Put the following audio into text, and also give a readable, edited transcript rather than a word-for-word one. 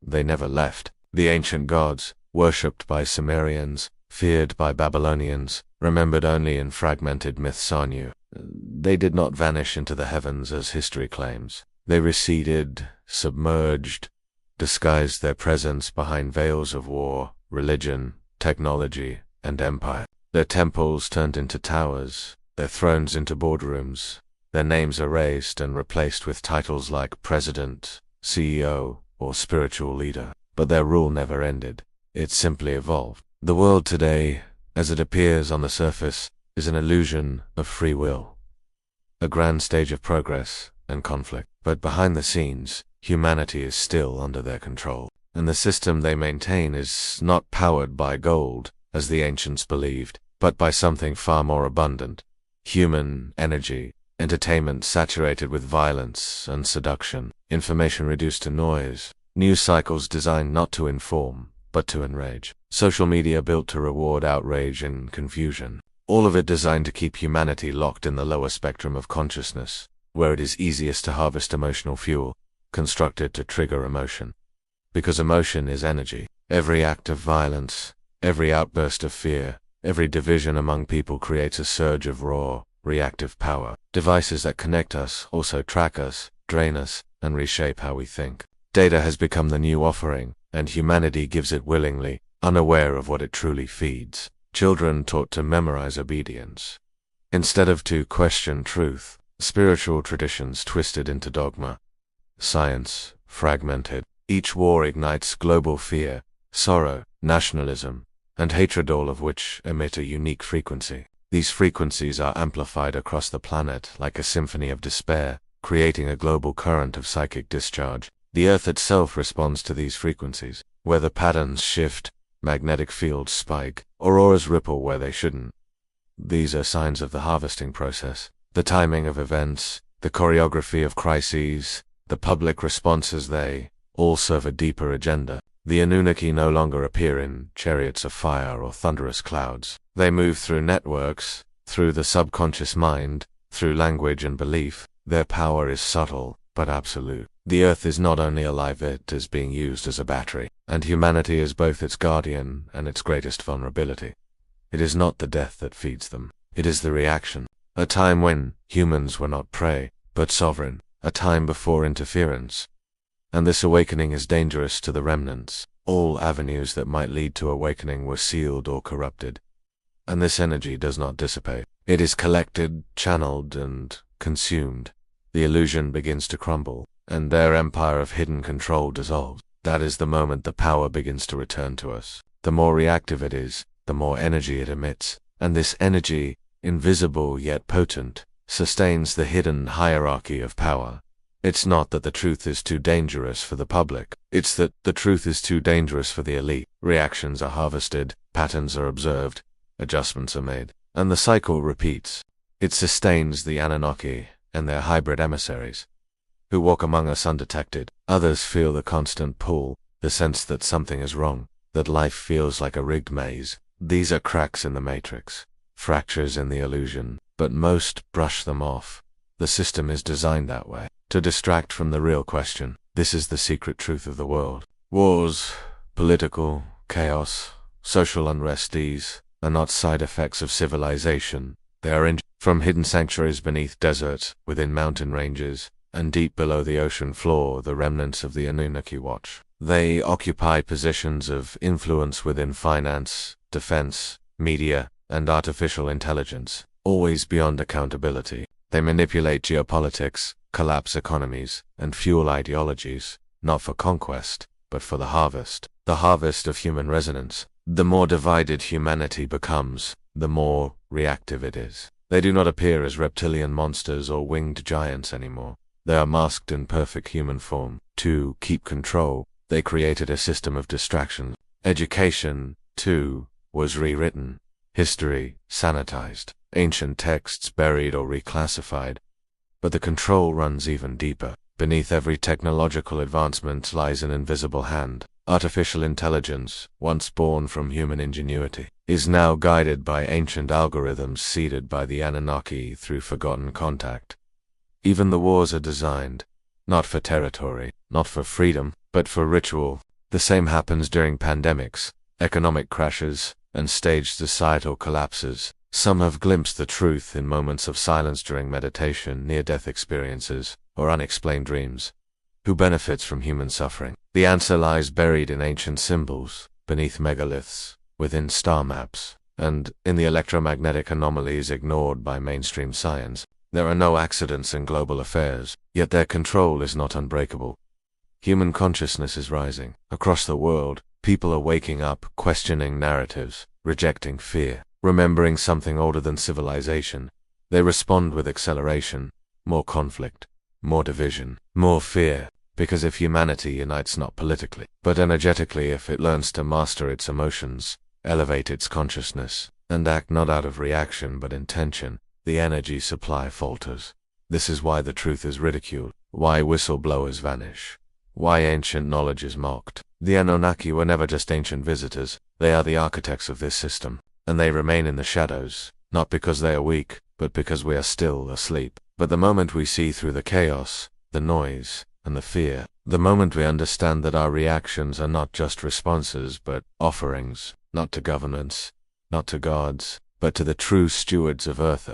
they never left. The ancient gods, worshipped by Sumerians, feared by Babylonians, remembered only in fragmented myths are new. They did not vanish into the heavens as history claims. They receded, submerged, disguised their presence behind veils of war, religion, technology, and empire. Their temples turned into towers, their thrones into boardrooms, their names erased and replaced with titles like president, CEO, or spiritual leader. But their rule never ended. It simply evolved. The world today, as it appears on the surface, is an illusion of free will, a grand stage of progress and conflict. But behind the scenes, humanity is still under their control, and the system they maintain is not powered by gold, as the ancients believed, but by something far more abundant: human energy, entertainment saturated with violence and seduction, information reduced to noise, news cycles designed not to inform, but to enrage, social media built to reward outrage and confusion, all of it designed to keep humanity locked in the lower spectrum of consciousness, where it is easiest to harvest emotional fuel, constructed to trigger emotion. Because emotion is energy. Every act of violence, every outburst of fear, every division among people creates a surge of raw, reactive power. Devices that connect us also track us, drain us, and reshape how we think. Data has become the new offering, and humanity gives it willingly, unaware of what it truly feeds. Children taught to memorize obedience, instead of to question truth. Spiritual traditions twisted into dogma. Science fragmented. Each war ignites global fear, sorrow, nationalism, and hatred, all of which emit a unique frequency. These frequencies are amplified across the planet like a symphony of despair, creating a global current of psychic discharge. The Earth itself responds to these frequencies. Weather patterns shift, magnetic fields spike, auroras ripple where they shouldn't. These are signs of the harvesting process. The timing of events, the choreography of crises, the public responses, they all serve a deeper agenda. The Anunnaki no longer appear in chariots of fire or thunderous clouds. They move through networks, through the subconscious mind, through language and belief. Their power is subtle, but absolute. The Earth is not only alive, it is being used as a battery, and humanity is both its guardian and its greatest vulnerability. It is not the death that feeds them. It is the reaction. A time when humans were not prey, but sovereign. A time before interference. And this awakening is dangerous to the remnants. All avenues that might lead to awakening were sealed or corrupted. And this energy does not dissipate. It is collected, channeled, and consumed. The illusion begins to crumble, and their empire of hidden control dissolves. That is the moment the power begins to return to us. The more reactive it is, the more energy it emits. And this energy, invisible yet potent, sustains the hidden hierarchy of power. It's not that the truth is too dangerous for the public. It's that the truth is too dangerous for the elite. Reactions are harvested, patterns are observed, adjustments are made, and the cycle repeats. It sustains the Anunnaki and their hybrid emissaries, who walk among us undetected. Others feel the constant pull, the sense that something is wrong, that life feels like a rigged maze. These are cracks in the matrix, fractures in the illusion, but most brush them off. The system is designed that way, to distract from the real question. This is the secret truth of the world. Wars, political chaos, social unrest, these are not side effects of civilization. They are from hidden sanctuaries beneath deserts, within mountain ranges, and deep below the ocean floor. The remnants of the Anunnaki watch. They occupy positions of influence within finance, defense, media, and artificial intelligence, always beyond accountability. They manipulate geopolitics, collapse economies, and fuel ideologies, not for conquest, but for the harvest of human resonance. The more divided humanity becomes, the more reactive it is. They do not appear as reptilian monsters or winged giants anymore. They are masked in perfect human form. To keep control, they created a system of distraction. Education, too, was rewritten. History sanitized. Ancient texts buried or reclassified. But the control runs even deeper. Beneath every technological advancement lies an invisible hand. Artificial intelligence, once born from human ingenuity, is now guided by ancient algorithms seeded by the Anunnaki through forgotten contact. Even the wars are designed, not for territory, not for freedom, but for ritual, The same happens during pandemics, economic crashes, and staged societal collapses. Some have glimpsed the truth in moments of silence during meditation, near-death experiences, or unexplained dreams. Who benefits from human suffering? The answer lies buried in ancient symbols, beneath megaliths, within star maps, and in the electromagnetic anomalies ignored by mainstream science. There are no accidents in global affairs, yet their control is not unbreakable. Human consciousness is rising. Across the world, people are waking up, questioning narratives, rejecting fear, remembering something older than civilization. They respond with acceleration, more conflict, more division, more fear, because if humanity unites not politically, but energetically, if it learns to master its emotions, elevate its consciousness, and act not out of reaction but intention, the energy supply falters. This is why the truth is ridiculed, why whistleblowers vanish, why ancient knowledge is mocked. The Anunnaki were never just ancient visitors, they are the architects of this system, and they remain in the shadows, not because they are weak, but because we are still asleep. But the moment we see through the chaos, the noise, and the fear, the moment we understand that our reactions are not just responses but offerings, not to governments, not to gods, but to the true stewards of Earth,